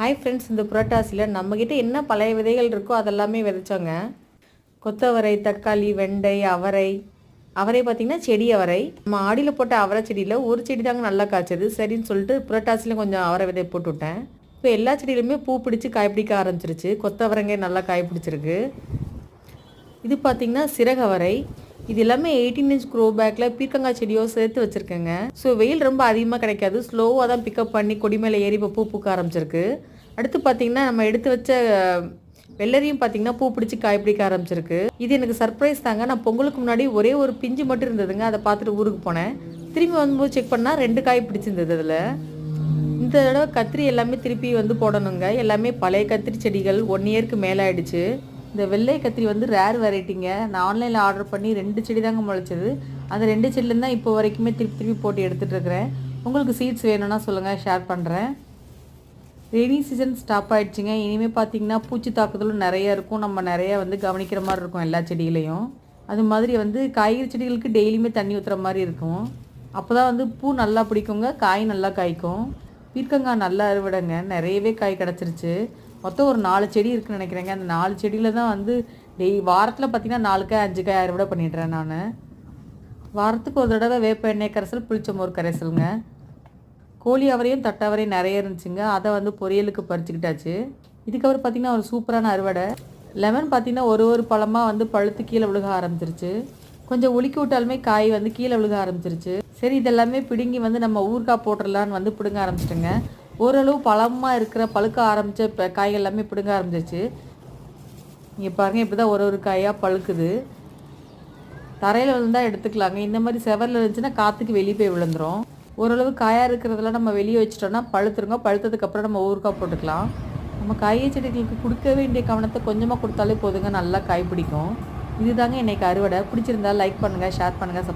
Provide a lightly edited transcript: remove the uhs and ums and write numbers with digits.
Hi friends, இந்த புரட்டாசியில் நம்மக்கிட்ட என்ன பழைய விதைகள் இருக்கோ அதெல்லாமே விதைச்சோங்க. கொத்தவரை, தக்காளி, வெண்டை, அவரை. அவரை பார்த்திங்கன்னா செடி அவரை. நம்ம ஆடியில் போட்ட அவரை செடியில் ஒரு செடி தாங்க நல்லா காய்ச்சது. சரின்னு சொல்லிட்டு புரட்டாசியில் கொஞ்சம் அவரை விதை போட்டு விட்டேன். இப்போ எல்லா செடியிலுமே பூ பிடிச்சி காய் பிடிக்க ஆரம்பிச்சிருச்சு. கொத்தவரங்க நல்லா காய் பிடிச்சிருக்கு. இது பார்த்திங்கன்னா சிறகவரை. இது எல்லாமே 18 இன்ச் க்ரோ பேக்கில் பீர்க்கங்காய் செடியோ சேர்த்து வச்சுருக்கேங்க. ஸோ வெயில் ரொம்ப அதிகமாக கிடைக்காது, ஸ்லோவாக தான் பிக்கப் பண்ணி கொடி மேலே ஏறி இப்போ பூ பூக்க ஆரம்பிச்சிருக்கு. அடுத்து பார்த்திங்கன்னா நம்ம எடுத்து வச்ச வெள்ளரியும் பார்த்திங்கன்னா பூ பிடிச்சி காய் பிடிக்க ஆரம்பிச்சிருக்கு. இது எனக்கு சர்ப்ரைஸ் தாங்க. நான் பொங்கலுக்கு முன்னாடி ஒரே ஒரு பிஞ்சு மட்டும் இருந்ததுங்க, அதை பார்த்துட்டு ஊருக்கு போனேன். திரும்பி வரும்போது செக் பண்ணால் 2 காய் பிடிச்சிருந்தது. அதில் இந்த தடவை கத்திரி எல்லாமே திருப்பி போடணுங்க. எல்லாமே பழைய கத்திரி செடிகள் 1 இயருக்கு மேலே ஆயிடுச்சு. இந்த வெள்ளை கத்திரி ரேர் வெரைட்டிங்க. நான் ஆன்லைனில் ஆர்டர் பண்ணி 2 செடி தாங்க முளைச்சது. அந்த 2 செடியிலேருந்து தான் இப்போ வரைக்குமே திருப்பி போட்டு எடுத்துகிட்டு இருக்கிறேன். உங்களுக்கு சீட்ஸ் வேணும்னா சொல்லுங்கள், ஷேர் பண்ணுறேன். ரெய்னி சீசன் ஸ்டாப் ஆகிடுச்சிங்க. இனிமேல் பார்த்திங்கன்னா பூச்சி தாக்குதலும் நிறைய இருக்கும். நம்ம நிறையா கவனிக்கிற மாதிரி இருக்கும் எல்லா செடிகளையும். அது மாதிரி காய்கறி செடிகளுக்கு டெய்லியுமே தண்ணி ஊற்றுற மாதிரி இருக்கும். அப்போ தான் பூ நல்லா பிடிக்குங்க, காய் நல்லா காய்க்கும். பீர்க்கங்காய் நல்லா அறுவடைங்க, நிறையவே காய் கிடச்சிருச்சு. மொத்தம் ஒரு 4 செடி இருக்குதுன்னு நினைக்கிறேங்க. அந்த 4 செடியில் தான் வாரத்தில் பார்த்திங்கன்னா 4 காய் 5 காய் அறுவடை பண்ணிடுறேன் நான். வாரத்துக்கு ஒரு தடவை வேப்ப எண்ணெய் கரைசல், புளிச்சமோர் கரைசலுங்க. கோழி அவரையும் தட்டவரையும் நிறைய இருந்துச்சுங்க. அதை பொரியலுக்கு பறிச்சுக்கிட்டாச்சு. இதுக்கப்புறம் பார்த்திங்கன்னா ஒரு சூப்பரான அறுவடை. லெமன் பார்த்திங்கன்னா ஒரு பழமாக பழுத்து கீழே விழுக ஆரம்பிச்சிருச்சு. கொஞ்சம் உலுக்கி விட்டாலுமே காய் கீழே விழுக ஆரம்பிச்சிருச்சு. சரி, இதெல்லாமே பிடுங்கி நம்ம ஊறுகாய் போட்டுடலான்னு பிடுங்க ஆரம்பிச்சிட்டுங்க. ஓரளவு பழமாக இருக்கிற பழுக்க ஆரம்பித்த காய்கள் எல்லாமே பிடுங்க ஆரம்பிச்சிருச்சு. இங்கே பாருங்கள், இப்படி தான் ஒரு காயாக பழுக்குது. தரையில் விழுந்தால் எடுத்துக்கலாங்க. இந்த மாதிரி செவரில் இருந்துச்சுன்னா காற்றுக்கு வெளியே போய் விழுந்துடும். ஓரளவு காயாக இருக்கிறதெல்லாம் நம்ம வெளியே வச்சிட்டோம்னா பழுத்துருங்க. பழுத்ததுக்கப்புறம் நம்ம ஊறுகாய் போட்டுக்கலாம். நம்ம காய்கறி செடிகளுக்கு கொடுக்க வேண்டிய கவனத்தை கொஞ்சமாக கொடுத்தாலே போதுங்க, நல்லா காய் பிடிக்கும். இதுதாங்க இன்றைக்கி அறுவடை. பிடிச்சிருந்தா லைக் பண்ணுங்கள், ஷேர் பண்ணுங்கள்,